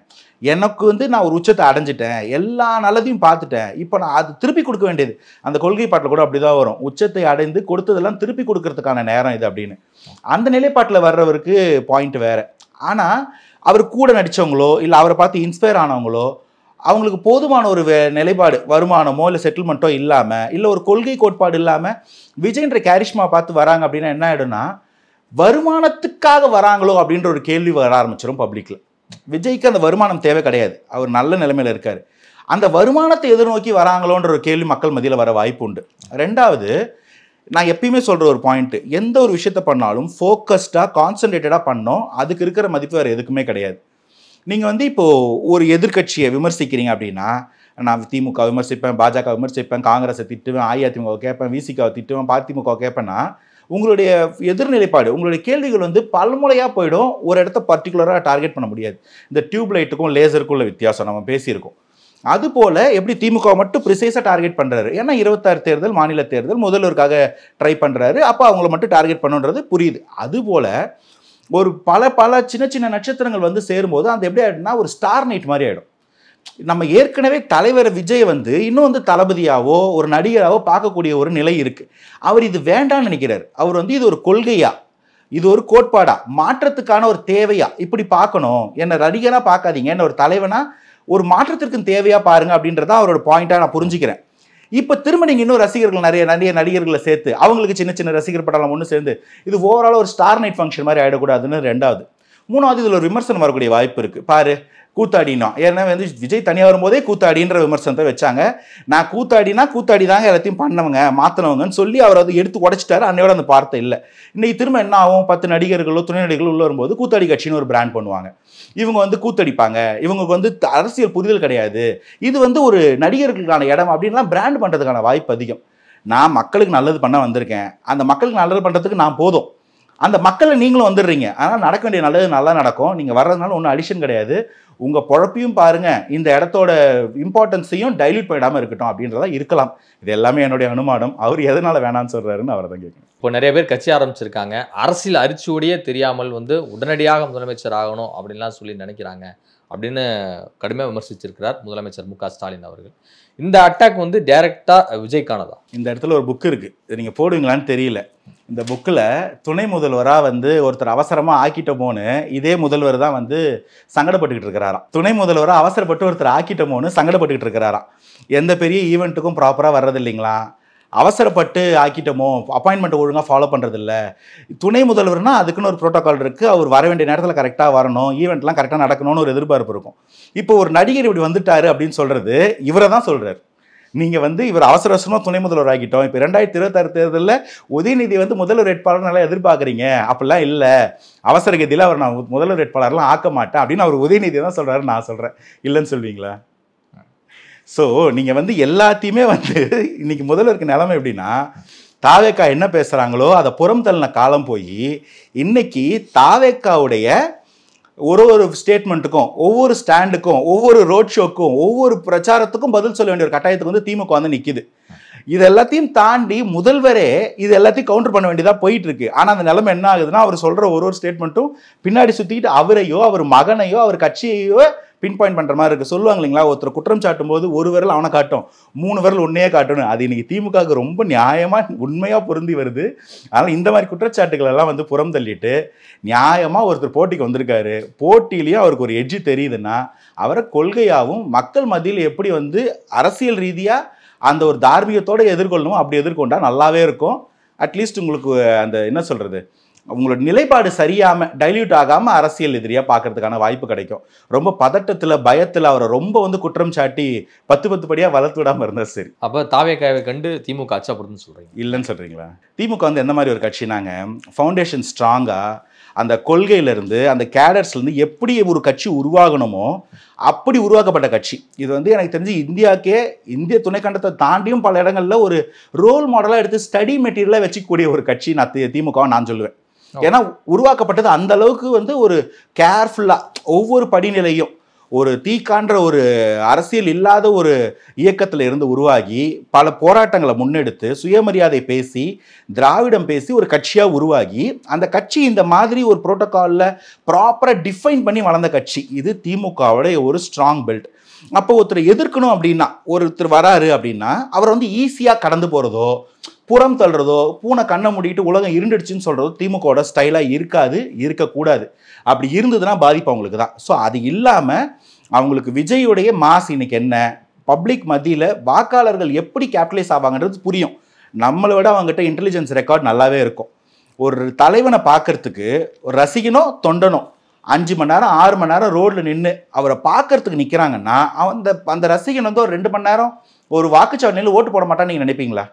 எனக்கு வந்து நான் ஒரு உச்சத்தை அடைஞ்சிட்டேன், எல்லா நல்லதையும் பார்த்துட்டேன், இப்போ நான் அது திருப்பி கொடுக்க வேண்டியது. அந்த கொள்கை பாட்டில் கூட அப்படிதான் வரும், உச்சத்தை அடைந்து கொடுத்ததெல்லாம் திருப்பி கொடுக்கறதுக்கான நேரம் இது அப்படின்னு. அந்த நிலைப்பாட்டில் வர்றவருக்கு பாயிண்ட் வேற. ஆனால் அவர் கூட நடித்தவங்களோ இல்லை அவரை பார்த்து இன்ஸ்பயர் ஆனவங்களோ அவங்களுக்கு போதுமான ஒரு நிலைப்பாடு, வருமானமோ இல்லை செட்டில்மெண்ட்டோ இல்லாமல், இல்லை ஒரு கொள்கை கோட்பாடு இல்லாமல் விஜய்ன்ற கேரிஷ்மா பார்த்து வராங்க அப்படின்னா என்ன ஆகிடும்னா, வருமானத்துக்காக வராங்களோ அப்படின்ற ஒரு கேள்வி வர ஆரம்பிச்சிடும் பப்ளிக்கில். விஜய்க்கு அந்த வருமானம் தேவை கிடையாது, அவர் நல்ல நிலைமையில் இருக்கார். அந்த வருமானத்தை எதிர்நோக்கி வராங்களோன்ற ஒரு கேள்வி மக்கள் மத்தியில் வர வாய்ப்பு உண்டு. ரெண்டாவது, நான் எப்பயுமே சொல்கிற ஒரு பாயிண்ட்டு, எந்த ஒரு விஷயத்தை பண்ணாலும் ஃபோக்கஸ்டாக கான்சன்ட்ரேட்டடாக பண்ணோம், அதுக்கு இருக்கிற மதிப்பு வேறு எதுக்குமே கிடையாது. நீங்கள் வந்து இப்போது ஒரு எதிர்கட்சியை விமர்சிக்கிறீங்க அப்படின்னா, நான் திமுக விமர்சிப்பேன், பாஜக விமர்சிப்பேன், காங்கிரஸை திட்டுவேன், அஇஅதிமுக கேட்பேன், விசிகாவை திட்டுவேன், அதிமுக கேட்பேன்னா உங்களுடைய எதிர்நிலைப்பாடு, உங்களுடைய கேள்விகள் வந்து பல்முறையாக போயிடும். ஒரு இடத்த பர்டிகுலராக டார்கெட் பண்ண முடியாது. இந்த டியூப் லைட்டுக்கும் லேசருக்கும் உள்ள வித்தியாசம் நம்ம பேசியிருக்கோம். அதுபோல் எப்படி திமுக மட்டும் ப்ரிசைஸாக டார்கெட் பண்ணுறாரு, ஏன்னா 26 தேர்தல் மாநில தேர்தல் முதல்வருக்காக ட்ரை பண்ணுறாரு, அப்போ அவங்கள மட்டும் டார்கெட் பண்ணுன்றது புரியுது. அதுபோல் ஒரு பல சின்ன சின்ன நட்சத்திரங்கள் வந்து சேரும்போது அந்த எப்படி ஆகிடும்னா ஒரு ஸ்டார் நைட் மாதிரி ஆகிடும். நம்ம ஏற்கனவே தலைவர் விஜய் வந்து இன்னும் வந்து தளபதியாவோ ஒரு நடிகராவோ பார்க்கக்கூடிய ஒரு நிலை இருக்குது. அவர் இது வேண்டான்னு நினைக்கிறார். அவர் வந்து இது ஒரு கொள்கையா, இது ஒரு கோட்பாடா, மாற்றத்துக்கான ஒரு தேவையா இப்படி பார்க்கணும், என்ன நடிகராக பார்க்காதீங்க, என்ன ஒரு தலைவனா ஒரு மாற்றத்திற்கு தேவையா பாருங்க அப்படின்றத அவரோட பாயிண்டாக நான் புரிஞ்சுக்கிறேன். இப்போ திரும்ப நீங்கள் இன்னும் ரசிகர்கள் நிறைய நடிகர்களை சேர்த்து அவங்களுக்கு சின்ன சின்ன ரசிகர் படம் ஒன்று சேர்ந்து இது ஓவரால் ஒரு ஸ்டார் நைட் ஃபங்க்ஷன் மாதிரி ஆகிடக்கூடாதுன்னு ரெண்டாவது. மூணாவது, இதில் ஒரு விமர்சனம் வரக்கூடிய வாய்ப்பு இருக்குது. பாரு கூத்தாடினா, ஏன்னா வந்து விஜய் தனியாக வரும்போதே கூத்தாடின்ற விமர்சனத்தை வச்சாங்க. நான் கூத்தாடி தாங்க எல்லாத்தையும் பண்ணவங்க மாற்றினவங்கன்னு சொல்லி அவர் அதை எடுத்து உடைச்சிட்டாரு. அன்னையோட அந்த வார்த்தை இல்லை. இன்னைக்கு திரும்ப என்ன ஆகும், 10 நடிகர்களோ துணை நடிகர்களோ உள்ள வரும்போது கூத்தாடி கட்சின்னு ஒரு பிராண்ட் பண்ணுவாங்க. இவங்க வந்து கூத்தடிப்பாங்க, இவங்களுக்கு வந்து அரசியல் புரிதல் கிடையாது, இது வந்து ஒரு நடிகர்களுக்கான இடம் அப்படின்லாம் பிராண்ட் பண்ணுறதுக்கான வாய்ப்பு அதிகம். நான் மக்களுக்கு நல்லது பண்ண வந்திருக்கேன், அந்த மக்களுக்கு நல்லது பண்ணுறதுக்கு நான் போதும், அந்த மக்களை நீங்களும் வந்துடுறீங்க, அதனால் நடக்க வேண்டிய நல்லது நல்லா நடக்கும், நீங்கள் வர்றதுனால ஒன்றும் அடிஷன் கிடையாது, உங்கள் பொழப்பையும் பாருங்கள், இந்த இடத்தோட இம்பார்ட்டன்ஸையும் டைல்யூட் பண்ணிடாமல் இருக்கட்டும் அப்படின்றதா இருக்கலாம். இது எல்லாமே என்னுடைய அனுமானம். அவர் எதனால் வேணான்னு சொல்கிறாருன்னு அவரை தான் கேட்கணும். இப்போ நிறைய பேர் கட்சி ஆரம்பிச்சிருக்காங்க, அரசியல் அரிச்சுவடியே தெரியாமல் வந்து உடனடியாக முதலமைச்சர் ஆகணும் அப்படின்லாம் சொல்லி நினைக்கிறாங்க. அப்படின்னு கடுமையாக விமர்சிச்சிருக்கிறார் முதலமைச்சர் மு க ஸ்டாலின் அவர்கள். இந்த அட்டாக் வந்து டைரக்டா விஜய்க்கானதா? இந்த இடத்துல ஒரு புக் இருக்கு, இது நீங்க போடுவீங்களான்னு தெரியல. இந்த புக்கில் துணை முதல்வராக வந்து ஒருத்தர் அவசரமாக ஆக்கிட்டோமோன்னு இதே முதல்வர் தான் வந்து சங்கடப்பட்டுக்கிட்டு இருக்கிறாராம். துணை முதல்வராக அவசரப்பட்டு ஒருத்தர் ஆக்கிட்டோமோன்னு சங்கடப்பட்டுக்கிட்டு இருக்கிறாராம். எந்த பெரிய ஈவெண்ட்டுக்கும் ப்ராப்பராக வர்றது இல்லைங்களா, அவசரப்பட்டு ஆக்கிட்டோமோ, அப்பாயின்மெண்ட் ஒழுங்காக ஃபாலோ பண்ணுறதில்ல. துணை முதல்வர்னா அதுக்குன்னு ஒரு ப்ரோட்டோகால் இருக்குது, அவர் வர வேண்டிய நேரத்தில் கரெக்டாக வரணும், ஈவெண்ட்லாம் கரெக்டாக நடக்கணும்னு ஒரு எதிர்பார்ப்பு இருக்கும். இப்போ ஒரு நடிகர் இப்படி வந்துட்டாரு அப்படின்னு சொல்கிறது இவரை தான் சொல்கிறார். நீங்கள் வந்து இவர் அவசர அவசரமாக துணை முதல்வர் ஆகிட்டோம், இப்போ 2026 தேர்தலில் உதயநிதி வந்து முதல்வர் வேட்பாளர் நல்லா எதிர்பார்க்குறீங்க, அப்படிலாம் இல்லை, அவசர கதியில் அவர் நான் முதல்வர் வேட்பாளர்லாம் ஆக்க மாட்டேன் அப்படின்னு அவர் உதயநிதி தான் சொல்கிறாரு. நான் சொல்கிறேன் இல்லைன்னு சொல்வீங்களா? ஸோ நீங்கள் வந்து எல்லாத்தையுமே வந்து இன்னைக்கு முதல்வருக்கு நிலைமை எப்படின்னா, தாவேக்கா என்ன பேசுகிறாங்களோ அதை புறம் தள்ளின காலம் போய் இன்னைக்கு தாவேக்காவுடைய ஒரு ஸ்டேட்மெண்ட்டுக்கும் ஒவ்வொரு ஸ்டாண்டுக்கும் ஒவ்வொரு ரோட் ஷோக்கும் ஒவ்வொரு பிரச்சாரத்துக்கும் பதில் சொல்ல வேண்டிய ஒரு கட்டாயத்துக்கு வந்து திமுக வந்து நிற்கிது. இது எல்லாத்தையும் தாண்டி முதல்வரே இது எல்லாத்தையும் கவுண்டர் பண்ண வேண்டியதாக போயிட்டு இருக்கு. ஆனால் அந்த நிலைமை என்ன ஆகுதுன்னா, அவர் சொல்கிற ஒரு ஸ்டேட்மெண்ட்டும் பின்னாடி சுற்றிக்கிட்டு அவரையோ அவர் மகனையோ அவர் கட்சியையோ பின் பாயிண்ட் பண்ணுற மாதிரி இருக்குது. சொல்லுவாங்க இல்லைங்களா, ஒருத்தர் குற்றம் சாட்டும் போது ஒரு விரல் அவனை காட்டும், 3 விரல் உன்னையே காட்டணும். அது இன்னைக்கு திமுகவுக்கு ரொம்ப நியாயமாக உண்மையாக பொருந்தி வருது. அதனால் இந்த மாதிரி குற்றச்சாட்டுகள் எல்லாம் வந்து புறம் தள்ளிட்டு நியாயமாக ஒருத்தர் போட்டிக்கு வந்திருக்காரு, போட்டியிலையும் அவருக்கு ஒரு எட்ஜு தெரியுதுன்னா அவரை கொள்கையாகவும் மக்கள் மத்தியில் எப்படி வந்து அரசியல் ரீதியாக அந்த ஒரு தார்மீகத்தோடு எதிர்கொள்ளணும், அப்படி எதிர்கொண்டா நல்லாவே இருக்கும். அட்லீஸ்ட் உங்களுக்கு அந்த என்ன சொல்கிறது, உங்களோட நிலைப்பாடு சரியாமல் டைல்யூட் ஆகாமல் அரசியல் எதிரியாக பார்க்கறதுக்கான வாய்ப்பு கிடைக்கும். ரொம்ப பதட்டத்தில் பயத்தில் அவரை ரொம்ப வந்து குற்றம் சாட்டி 10 படியாக வளர்த்து விடாமல் இருந்தால் சரி. அப்போ தாவேக்காவை கண்டு திமுக அச்சப்படுதுன்னு சொல்கிறீங்க? இல்லைன்னு சொல்கிறீங்களா? திமுக வந்து எந்த மாதிரி ஒரு கட்சினாங்க, ஃபவுண்டேஷன் ஸ்ட்ராங்காக அந்த கொள்கையிலேருந்து அந்த கேடர்ஸ்லேருந்து எப்படி ஒரு கட்சி உருவாகணுமோ அப்படி உருவாக்கப்பட்ட கட்சி. இது வந்து எனக்கு தெரிஞ்சு இந்திய துணைக்கண்டத்தை தாண்டியும் பல இடங்களில் ஒரு ரோல் மாடலாக எடுத்து ஸ்டடி மெட்டீரியலாக வச்சுக்கூடிய ஒரு கட்சி திமுகவை நான் சொல்லுவேன். ஏன்னா உருவாக்கப்பட்டது அந்த அளவுக்கு வந்து ஒரு கேர்ஃபுல்லாக ஒவ்வொரு படிநிலையும் ஒரு தீக்கான்ற ஒரு அரசியல் இல்லாத ஒரு இயக்கத்தில் இருந்து உருவாகி பல போராட்டங்களை முன்னெடுத்து சுயமரியாதை பேசி திராவிடம் பேசி ஒரு கட்சியாக உருவாகி அந்த கட்சி இந்த மாதிரி ஒரு புரோட்டோகாலில் ப்ராப்பராக டிஃபைன் பண்ணி வளர்ந்த கட்சி. இது திமுகவுடைய ஒரு ஸ்ட்ராங் பெல்ட். அப்போ ஒருத்தர் எதிர்க்கணும் அப்படின்னா, ஒருத்தர் வராரு அப்படின்னா அவரை வந்து ஈஸியாக கடந்து போகிறதோ புறம் தள்ளுறதோ பூனை கண்ணை மூடிட்டு உலகம் இருந்துடுச்சுன்னு சொல்கிறதோ திமுகவோட ஸ்டைலாக இருக்காது, இருக்கக்கூடாது. அப்படி இருந்ததுன்னா பாதிப்பு அவங்களுக்கு தான். ஸோ அது இல்லாமல் அவங்களுக்கு விஜயுடைய மாஸ் இன்னைக்கு என்ன, பப்ளிக் மத்தியில் வாக்காளர்கள் எப்படி கேபிட்டலைஸ் ஆவாங்கன்றது புரியும். நம்மளை விட அவங்ககிட்ட இன்டெலிஜென்ஸ் ரெக்கார்ட் நல்லாவே இருக்கும். ஒரு தலைவனை பார்க்கறதுக்கு ஒரு ரசிகனோ தொண்டனோ 5 மணி நேரம் 6 மணி நேரம் ரோட்டில் நின்று அவரை பார்க்கறதுக்கு நிற்கிறாங்கன்னா அந்த ரசிகன் வந்து ஒரு 2 மணி நேரம் ஒரு வாக்குச்சாவடியில் ஓட்டு போட மாட்டான்னு நீங்கள் நினைப்பீங்களா?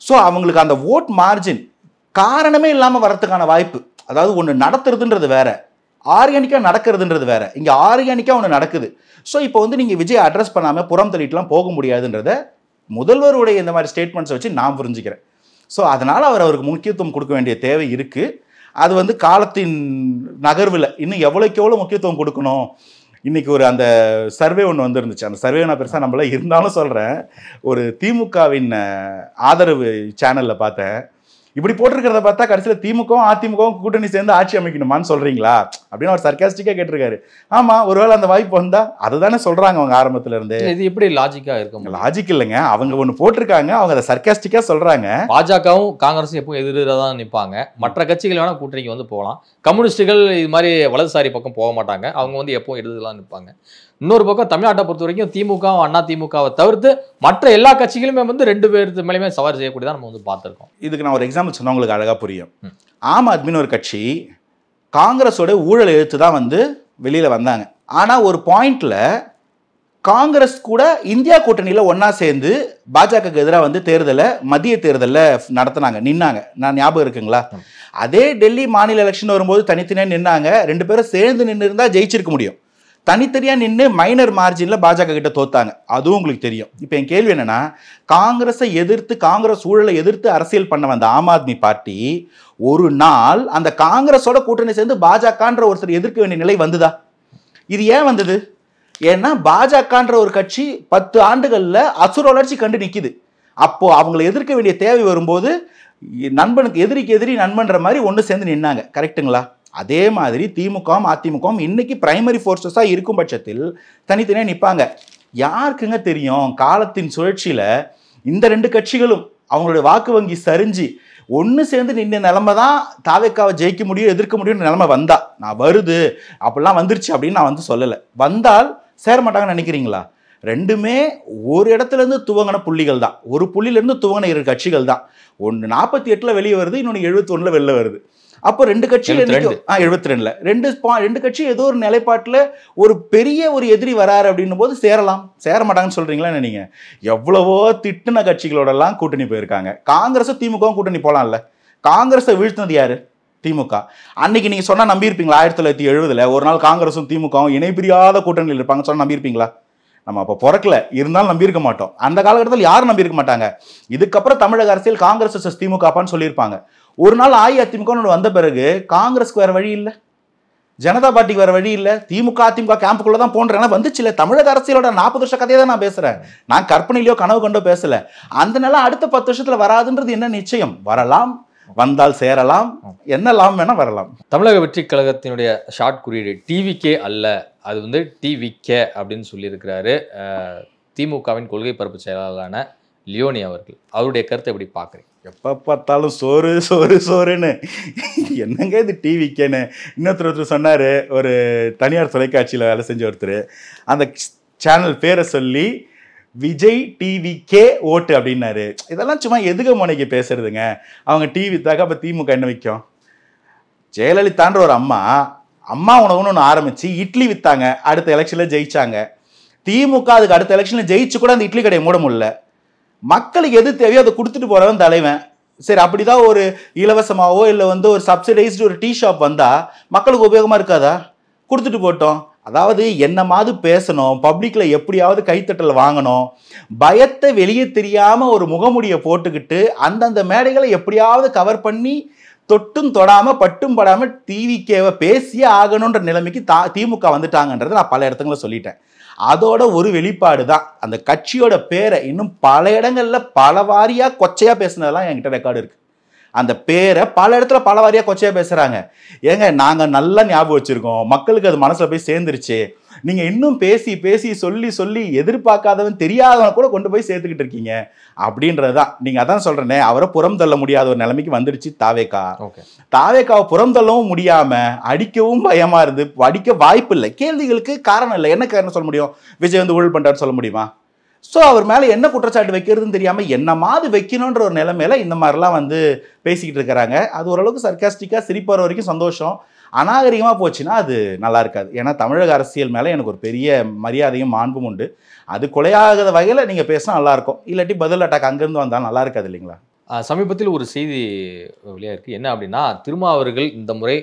ஸோ அவங்களுக்கு அந்த ஓட் மார்ஜின் காரணமே இல்லாமல் வரத்துக்கான வாய்ப்பு. அதாவது ஒன்று நடத்துறதுன்றது வேற, ஆர்கானிக்காக நடக்கிறதுன்றது வேற. இங்கே ஆர்கானிக்காக ஒன்று நடக்குது. ஸோ இப்போ வந்து நீங்கள் விஜய் அட்ரஸ் பண்ணாமல் புறம் தள்ளிட்டுலாம் போக முடியாதுன்றத முதல்வருடைய இந்த மாதிரி ஸ்டேட்மெண்ட்ஸை வச்சு நான் புரிஞ்சுக்கிறேன். ஸோ அதனால் அவருக்கு முக்கியத்துவம் கொடுக்க வேண்டிய தேவை இருக்குது. அது வந்து காலத்தின் நகர்வில் இன்னும் எவ்வளோக்கு எவ்வளோ முக்கியத்துவம் கொடுக்கணும். இன்றைக்கி ஒரு அந்த சர்வே ஒன்று வந்துருந்துச்சு. அந்த சர்வே நான் பெருசாக நம்மள இருந்தாலும் சொல்கிறேன். ஒரு திமுகவின் ஆதரவு சேனலில் பார்த்தேன். இப்படி போட்டிருக்கிறத பார்த்தா கடைசியில் திமுகவும் அதிமுகவும் கூட்டணி சேர்ந்து ஆட்சி அமைக்கணுமான்னு சொல்கிறீங்களா அப்படின்னு அவர் சர்க்காஸ்டிக்காக கேட்டிருக்காரு. ஆமாம், ஒருவேளை அந்த வாய்ப்பு வந்தால் அதுதானே சொல்கிறாங்க அவங்க ஆரம்பத்தில் இருந்து. இது எப்படி லாஜிக்காக இருக்கும்? லாஜிக் இல்லைங்க, அவங்க ஒன்று போட்டிருக்காங்க, அவங்க அதை சர்க்காஸ்டிக்காக சொல்கிறாங்க. பாஜகவும் காங்கிரஸும் எப்பவும் எதிராக தான் நிற்பாங்க. மற்ற கட்சிகள் வேணால் கூட்டணிக்கு வந்து போகலாம். கம்யூனிஸ்டுகள் இது மாதிரி வலதுசாரி பக்கம் போக மாட்டாங்க, அவங்க வந்து எப்பவும் எதிர்த்துலாம் நிற்பாங்க. இன்னொரு பக்கம் தமிழ்நாட்டை பொறுத்த வரைக்கும் திமுக அண்ணா திமுகவை தவிர்த்து மற்ற எல்லா கட்சிகளுமே வந்து 2 பேருக்கு மேலேயுமே சவாரி செய்யக்கூடியதான் நம்ம வந்து பார்த்துருக்கோம். இதுக்கு நான் ஒரு எக்ஸாம்பிள் சொன்னால் உங்களுக்கு அழகாக புரியும். ஆம் ஆத்மின்னு ஒரு கட்சி காங்கிரஸோட ஊழல் எழுத்து தான் வந்து வெளியில் வந்தாங்க. ஆனால் ஒரு பாயிண்டில் காங்கிரஸ் கூட இந்தியா கூட்டணியில் ஒன்றா சேர்ந்து பாஜகவுக்கு எதிராக வந்து மத்திய தேர்தலில் நடத்தினாங்க, நின்னாங்க. நான் ஞாபகம் இருக்குங்களா? அதே டெல்லி மாநில எலெக்ஷன் வரும்போது தனித்தனியாக நின்னாங்க. 2 பேரும் சேர்ந்து நின்று இருந்தால் ஜெயிச்சிருக்க முடியும். தனித்தனியாக நின்று மைனர் மார்ஜினில் பாஜக கிட்ட தோத்தாங்க, அதுவும் உங்களுக்கு தெரியும். இப்போ என் கேள்வி என்னன்னா, காங்கிரஸை எதிர்த்து காங்கிரஸ் ஊழலை எதிர்த்து அரசியல் பண்ண வந்த ஆம் ஆத்மி பார்ட்டி ஒரு நாள் அந்த காங்கிரஸோட கூட்டணி சேர்ந்து பாஜகன்ற ஒருத்தர் எதிர்க்க வேண்டிய நிலை வந்துதா? இது ஏன் வந்தது? ஏன்னா பாஜகன்ற ஒரு கட்சி 10 ஆண்டுகளில் அசுர வளர்ச்சி கண்டு நிற்கிது. அப்போ அவங்களை எதிர்க்க வேண்டிய தேவை வரும்போது நண்பனுக்கு எதிரிக்கு எதிரி நண்பன்ற மாதிரி ஒன்று சேர்ந்து நின்னாங்க. கரெக்டுங்களா? அதே மாதிரி திமுகவும் அதிமுகவும் இன்னைக்கு பிரைமரி ஃபோர்ஸஸாக இருக்கும் பட்சத்தில் தனித்தனியாக நிற்பாங்க. யாருக்குங்க தெரியும் காலத்தின் சுழற்சியில் இந்த 2 கட்சிகளும் அவங்களுடைய வாக்கு வங்கி சரிஞ்சு ஒன்று சேர்ந்து நின்ற நிலைமை தான் தாவேக்காவை ஜெயிக்க முடியும், எதிர்க்க முடியும்னு நிலைமை வந்தா. நான் வருது அப்படிலாம் வந்துருச்சு அப்படின்னு நான் வந்து சொல்லலை. வந்தால் சேர மாட்டாங்கன்னு நினைக்கிறீங்களா? ரெண்டுமே ஒரு இடத்துல இருந்து துவங்கின புள்ளிகள் தான். ஒரு புள்ளியிலேருந்து துவங்கின 2 கட்சிகள் தான். ஒன்று 48 வெளியே வருது, இன்னொன்று 71 வெளில வருது. அப்போ 2 கட்சியில் 72 2 கட்சி ஏதோ ஒரு நிலைப்பாட்டில் ஒரு பெரிய ஒரு எதிரி வராரு அப்படின்னும் போது சேரலாம். சேர மாட்டாங்கன்னு சொல்றீங்களா? நீங்க எவ்வளவோ திட்டுன கட்சிகளோடலாம் கூட்டணி போயிருக்காங்க. காங்கிரஸும் திமுகவும் கூட்டணி போலாம்ல. காங்கிரஸை வீழ்த்தினது யாரு? திமுக. அன்னைக்கு நீங்க சொன்னா நம்பியிருப்பீங்களா? 1970 ஒரு நாள் காங்கிரஸும் திமுகவும் இணைப்பிரியாத கூட்டணியில் இருப்பாங்க சொன்னா நம்பியிருப்பீங்களா? நம்ம அப்போ பிறக்கல, இருந்தாலும் நம்பியிருக்க மாட்டோம். அந்த காலகட்டத்தில் யாரும் நம்பியிருக்க மாட்டாங்க. இதுக்கப்புறம் தமிழக அரசியல் காங்கிரஸ் திமுகப்பான்னு சொல்லியிருப்பாங்க. ஒரு நாள் அஇஅதிமுக வந்த பிறகு காங்கிரஸ்க்கு வேற வழி இல்லை, ஜனதா பார்ட்டிக்கு வேற வழி இல்லை, திமுக அதிமுக கேம்புக்குள்ள தான் போன்றேன் வந்துச்சு இல்லை. தமிழக அரசியலோட 40 வருஷ கதையை தான் நான் பேசுறேன். நான் கற்பனையிலையோ கனவு கண்டோ பேசல. அந்த நிலை அடுத்த 10 வருஷத்துல வராதுன்றது என்ன நிச்சயம்? வரலாம், வந்தால் சேரலாம், என்னலாம் வேணா வரலாம். தமிழக வெற்றி கழகத்தினுடைய ஷார்ட் குறியீடு டிவிகே அல்ல, அது வந்து டிவிகே அப்படின்னு சொல்லியிருக்கிறாரு திமுகவின் கொள்கை பரப்பு செயலாளரான லியோனி அவர்கள். அவருடைய கருத்தை எப்படி பார்க்குறீங்க? எப்போ பார்த்தாலும் சோறு சோறு சோறுன்னு என்னங்க இது டிவிக்கேன்னு. இன்னொருத்தர் சொன்னார், ஒரு தனியார் தொலைக்காட்சியில் வேலை செஞ்ச ஒருத்தர், அந்த சேனல் பேரை சொல்லி விஜய் டிவிகே ஓட்டு அப்படின்னாரு. இதெல்லாம் சும்மா எதுக முனைக்கு பேசுறதுங்க. அவங்க டிவி தாக்க அப்போ திமுக என்ன விற்கும்? ஜெயலலிதான்ற ஒரு அம்மா உணவுன்னு ஒன்று ஆரம்பிச்சு இட்லி விற்றாங்க, அடுத்த எலெக்ஷனில் ஜெயிச்சாங்க. திமுக அதுக்கு அடுத்த எலெக்ஷனில் ஜெயிச்சு கூட அந்த இட்லி கடையை மூட முடியல. மக்களுக்கு எது தேவையோ அதை கொடுத்துட்டு போறவன் தலைவன். சரி, அப்படிதான் ஒரு இலவசமாவோ இல்லை வந்து ஒரு சப்சிடைஸ்டு ஒரு டீ ஷாப் வந்தா மக்களுக்கு உபயோகமா இருக்காதா? கொடுத்துட்டு போட்டோம். அதாவது என்னமாவது பேசணும், பப்ளிக்ல எப்படியாவது கைத்தட்டல் வாங்கணும், பயத்தை வெளியே தெரியாம ஒரு முகமுடியை போட்டுக்கிட்டு அந்தந்த மேடைகளை எப்படியாவது கவர் பண்ணி தொட்டும் தொடாம பட்டும் படாம டிவிக்கேவை பேசியே ஆகணுன்ற நிலைமைக்கு திமுக வந்துட்டாங்கன்றதை நான் பல இடத்துல சொல்லிட்டேன். அதோட ஒரு வெளிப்பாடு தான் அந்த கட்சியோட பேரை இன்னும் பல இடங்கள்ல பல வாரியா கொச்சையா பேசுனதெல்லாம் என்கிட்ட ரெக்கார்டு இருக்கு. அந்த பேரை பல இடத்துல பல வாரியா கொச்சையா பேசுறாங்க. ஏங்க, நாங்க நல்லா ஞாபகம் வச்சிருக்கோம், மக்களுக்கு அது மனசுல போய் சேர்ந்துருச்சு. நீங்க இன்னும் பேசி பேசி சொல்லி சொல்லி எதிர்பார்க்காதவன் தெரியாதவன் கூட கொண்டு போய் சேர்த்துக்கிட்டு இருக்கீங்க அப்படின்றதுதான். நீங்க அதான் சொல்றேனே, அவரை புறம் தள்ள முடியாத ஒரு நிலைமைக்கு வந்துடுச்சு தாவேகா. தாவேகாவை புறம் தள்ளவும் முடியாம அடிக்கவும் பயமா இருந்து, அடிக்க வாய்ப்பு இல்லை, கேள்விகளுக்கு காரணம் இல்லை. என்ன காரணம் சொல்ல முடியும்? விஜய் வந்து ஊழல் பண்றாரு சொல்ல முடியுமா? ஸோ அவர் மேலே என்ன குற்றச்சாட்டு வைக்கிறதுன்னு தெரியாமல் என்னமாவது வைக்கணுன்ற ஒரு நிலைமையில இந்த மாதிரிலாம் வந்து பேசிக்கிட்டு இருக்கிறாங்க. அது ஓரளவுக்கு சர்க்காஸ்டிக்காக சிரிப்பார் வரைக்கும் சந்தோஷம். அநாகரிகமாக போச்சுன்னா அது நல்லா இருக்காது. ஏன்னா தமிழக அரசியல் மேலே எனக்கு ஒரு பெரிய மரியாதையும் மாண்பும் உண்டு. அது கொலையாகாத வகையில் நீங்கள் பேசினா நல்லாயிருக்கும், இல்லாட்டி பதில் அட்டாக் அங்கேருந்து வந்தால் நல்லா இருக்காது இல்லைங்களா? சமீபத்தில் ஒரு செய்தி வெளியாக இருக்குது. என்ன அப்படின்னா, திருமாவர்கள் இந்த முறை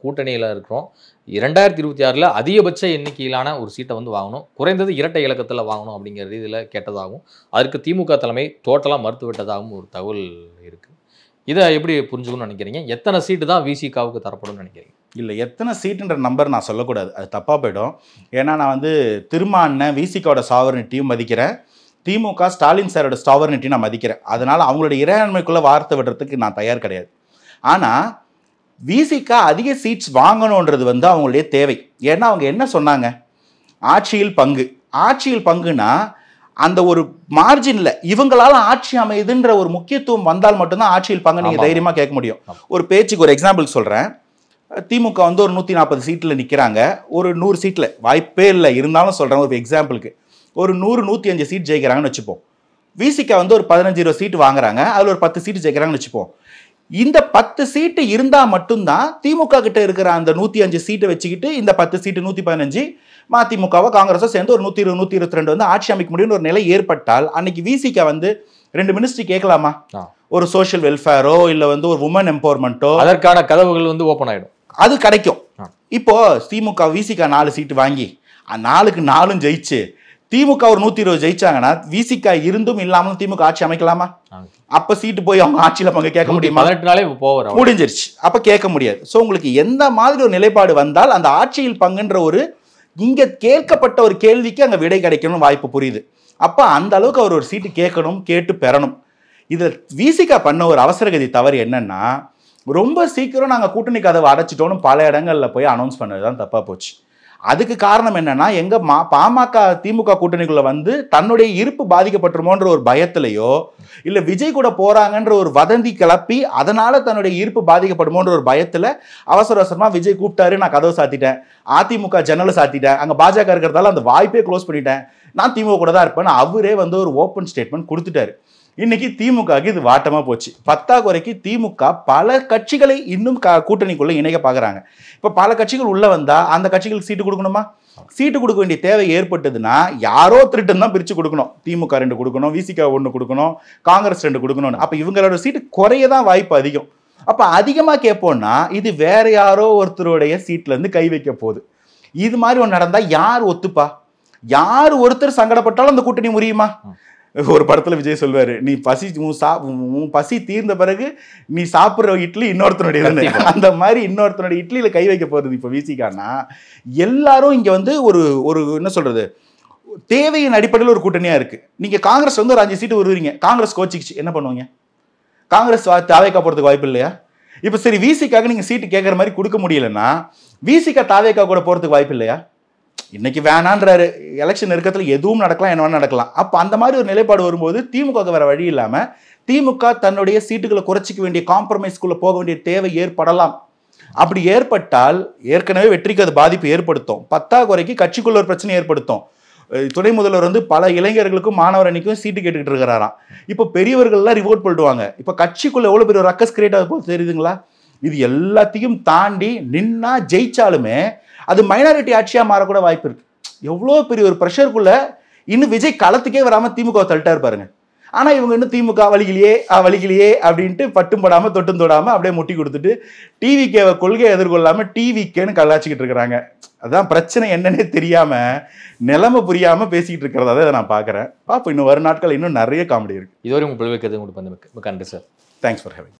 கூட்டணியில் இருக்கிறோம், 2026 அதிகபட்ச எண்ணிக்கையிலான ஒரு சீட்டை வந்து வாங்கணும், குறைந்தது இரட்டை இலக்கத்தில் வாங்கணும் அப்படிங்கிற ரீதியில் கேட்டதாகவும், அதற்கு திமுக தலைமை டோட்டலாக மறுத்து விட்டதாகவும் ஒரு தகவல் இருக்குது. இதை எப்படி புரிஞ்சுக்கணும்னு நினைக்கிறீங்க? எத்தனை சீட்டு தான் விசிகாவுக்கு தரப்படும்னு நினைக்கிறீங்க? இல்லை, எத்தனை சீட்டுன்ற நம்பர் நான் சொல்லக்கூடாது, அது தப்பாக போயிடும். ஏன்னா நான் வந்து திருமாண்ணன் விசிகாவோட சாவர்னிட்டியும் மதிக்கிறேன், திமுக ஸ்டாலின் சாரோட சாவர்னிட்டி நான் மதிக்கிறேன். அதனால் அவங்களோட இறையாண்மைக்குள்ளே வார்த்தை விடுறதுக்கு நான் தயார் கிடையாது. ஆனால் விசிகா அதிக சீட்ஸ் வாங்கணுன்றது வந்து அவங்களுடைய தேவை. ஏன்னா அவங்க என்ன சொன்னாங்க? ஆட்சியில் பங்கு. ஆட்சியில் பங்குனா அந்த ஒரு மார்ஜினில் இவங்களால ஆட்சி அமையுதுன்ற ஒரு முக்கியத்துவம் வந்தால் மட்டும்தான் ஆட்சியில் பங்கு நீங்கள் தைரியமாக கேட்க முடியும். ஒரு பேச்சுக்கு ஒரு எக்ஸாம்பிள் சொல்கிறேன். திமுக வந்து ஒரு 140 சீட்டில் நிற்கிறாங்க, ஒரு 100 சீட்டில் வாய்ப்பே இல்லை, இருந்தாலும் சொல்கிறேன் ஒரு எக்ஸாம்பிளுக்கு, ஒரு 100-105 சீட் ஜெயிக்கிறாங்கன்னு வச்சுப்போம். விசிகா வந்து ஒரு 15 சீட்டு வாங்குறாங்க, அதில் ஒரு 10 சீட்டு ஜெயிக்கிறாங்கன்னு வச்சுப்போம். இந்த 10 சீட்டு இருந்தால் மட்டும்தான் திமுக கிட்ட இருக்கிற அந்த 105 சீட்டை வச்சுக்கிட்டு இந்த 10 சீட்டு 115 மதிமுகவோ காங்கிரஸோ சேர்ந்து ஒரு 120-122 வந்து ஆட்சி அமைக்க முடியும்னு ஒரு நிலை ஏற்பட்டால் அன்னைக்கு விசிகா வந்து 2 மினிஸ்ட்ரி கேட்கலாமா? ஒரு சோஷியல் வெல்ஃபேரோ இல்லை வந்து ஒரு உமன் எம்பவர்மெண்ட்டோ, அதற்கான கதவுகள் வந்து ஓப்பன் ஆகிடும், அது கிடைக்கும். இப்போ திமுக விசிகா 4 சீட்டு வாங்கி 4க்கு 4 ஜெயிச்சு திமுக ஒரு 120 ஜெயிச்சாங்கன்னா விசிகா இருந்தும் இல்லாமலும் திமுக ஆட்சி அமைக்கலாமா? அப்ப சீட்டு போய் அவங்க ஆட்சியில பங்கு கேட்க முடியுமா? 18 நாளே முடிஞ்சிருச்சு, அப்ப கேட்க முடியாது. ஸோ உங்களுக்கு எந்த மாதிரி ஒரு நிலைப்பாடு வந்தால் அந்த ஆட்சியில் பங்குன்ற ஒரு இங்க கேட்கப்பட்ட ஒரு கேள்விக்கு அங்க விடை கிடைக்கணும் வாய்ப்பு புரியுது. அப்ப அந்த அளவுக்கு அவர் ஒரு சீட்டு கேட்கணும், கேட்டு பெறணும். இதுல விசிகா பண்ண ஒரு அவசரகதி தவறு என்னன்னா, ரொம்ப சீக்கிரம் நாங்கள் கூட்டணி கதவை அடைச்சிட்டோன்னு பல இடங்கள்ல போய் அனௌன்ஸ் பண்ணது தான் தப்பா போச்சு. அதுக்கு காரணம் என்னன்னா, எங்க பாமக திமுக கூட்டணிக்குள்ள வந்து தன்னுடைய இருப்பு பாதிக்கப்பட்டுருமோன்ற ஒரு பயத்திலையோ இல்ல விஜய் கூட போறாங்கன்ற ஒரு வதந்தி கிளப்பி அதனால தன்னுடைய இருப்பு பாதிக்கப்படுமோன்ற ஒரு பயத்துல அவசர அவசரமா விஜய் கூப்பிட்டாரு, நான் கதவை சாத்திட்டேன், அதிமுக ஜன்னலை சாத்திட்டேன், அங்க பாஜக இருக்கிறதால அந்த வாய்ப்பே க்ளோஸ் பண்ணிட்டேன், நான் திமுக கூட தான் இருப்பேன், அவரே வந்து ஒரு ஓப்பன் ஸ்டேட்மெண்ட் கொடுத்துட்டாரு. இன்னைக்கு திமுகக்கு இது வாட்டமா போச்சு. பத்தாக்குறைக்கு திமுக பல கட்சிகளை இன்னும் கூட்டணிக்குள்ள இணைக்க பாக்குறாங்க. இப்ப பல கட்சிகள் உள்ள வந்தா அந்த கட்சிகளுக்கு சீட்டு கொடுக்கணுமா? சீட்டு கொடுக்க வேண்டிய தேவை ஏற்பட்டதுன்னா யாரோ திருட்டு தான் பிரிச்சு கொடுக்கணும். திமுக 2 கொடுக்கணும், விசிக 1 கொடுக்கணும், காங்கிரஸ் 2 கொடுக்கணும். அப்ப இவங்களோட சீட்டு குறையதான் வாய்ப்பு அதிகம். அப்ப அதிகமா கேட்போம்னா இது வேற யாரோ ஒருத்தருடைய சீட்ல இருந்து கை வைக்க போகுது. இது மாதிரி ஒன்று நடந்தா யார் ஒத்துப்பா? யார் ஒருத்தர் சங்கடப்பட்டாலும் அந்த கூட்டணி முறியுமா? ஒரு படத்துல விஜய் சொல்வாரு, நீ பசி தீர்ந்த பிறகு நீ சாப்பிட்ற இட்லி இன்னொருத்தனுடைய, அந்த மாதிரி இன்னொருத்தனுடைய இட்லியில கை வைக்க போறது இப்ப விசிகான்னா எல்லாரும் இங்க வந்து ஒரு ஒரு என்ன சொல்றது தேவையின் அடிப்படையில் ஒரு கூட்டணியா இருக்கு. நீங்க காங்கிரஸ் வந்து ஒரு 5 சீட்டு வருவீங்க, காங்கிரஸ் கோச்சிக்கிச்சு, என்ன பண்ணுவீங்க? காங்கிரஸ் தாவேக்கா போறதுக்கு வாய்ப்பு இல்லையா? இப்ப சரி விசிகாக நீங்க சீட்டு கேட்கற மாதிரி கொடுக்க முடியலன்னா விசிகா தாவேக்கா கூட போறதுக்கு வாய்ப்பு இல்லையா? இன்னைக்கு வேணான்றாரு, எலெக்ஷன் நெருக்கத்தில் எதுவும் நடக்கலாம், என்ன வேணா நடக்கலாம். அப்போ அந்த மாதிரி ஒரு நிலைப்பாடு வரும்போது திமுக வேற வழி இல்லாம திமுக தன்னுடைய சீட்டுகளை குறைச்சிக்க வேண்டிய காம்ப்ரமைஸ்குள்ள போக வேண்டிய தேவை ஏற்படலாம். அப்படி ஏற்பட்டால் ஏற்கனவே வெற்றிக்கு அது பாதிப்பு ஏற்படுத்தும். பத்தாக்குறைக்கு கட்சிக்குள்ள ஒரு பிரச்சனை ஏற்படுத்தும். துணை முதல்வர் வந்து பல இளைஞர்களுக்கும் மாணவர் அணிக்கும் சீட்டு கேட்டுக்கிட்டு இருக்கிறாராம். இப்போ பெரியவர்கள்லாம் ரிவோட் பண்ணிடுவாங்க. இப்போ கட்சிக்குள்ள எவ்வளவு பெரிய ஒரு ரக்கஸ் கிரியேட் ஆக போது தெரியுதுங்களா? இது எல்லாத்தையும் தாண்டி நின்னா ஜெயிச்சாலுமே அது மைனாரிட்டி ஆட்சியா மாறக்கூட வாய்ப்பு இருக்கு. எவ்வளோ பெரிய ஒரு ப்ரெஷருக்குள்ள இன்னும் விஜய் களத்துக்கே வராம திமுக தள்ளிட்டா இருப்பாருங்க. ஆனா இவங்க இன்னும் திமுக வலிக்கலையே அப்படின்ட்டு பட்டும் போடாம தொட்டும் தொடாம அப்படியே முட்டி கொடுத்துட்டு டிவிகேவை கொள்கையை எதிர்கொள்ளாம டிவிகேன்னு கலாச்சிக்கிட்டு இருக்கிறாங்க. அதான் பிரச்சனை என்னன்னே தெரியாம நிலைமை புரியாம பேசிக்கிட்டு இருக்கிறதா தான் நான் பாக்குறேன். பாப்போம், இன்னும் வரும் நாட்கள் இன்னும் நிறைய காமெடி இருக்கு. இதுவரை உங்களுக்கு உங்களுக்கு நன்றி சார். Thanks for having.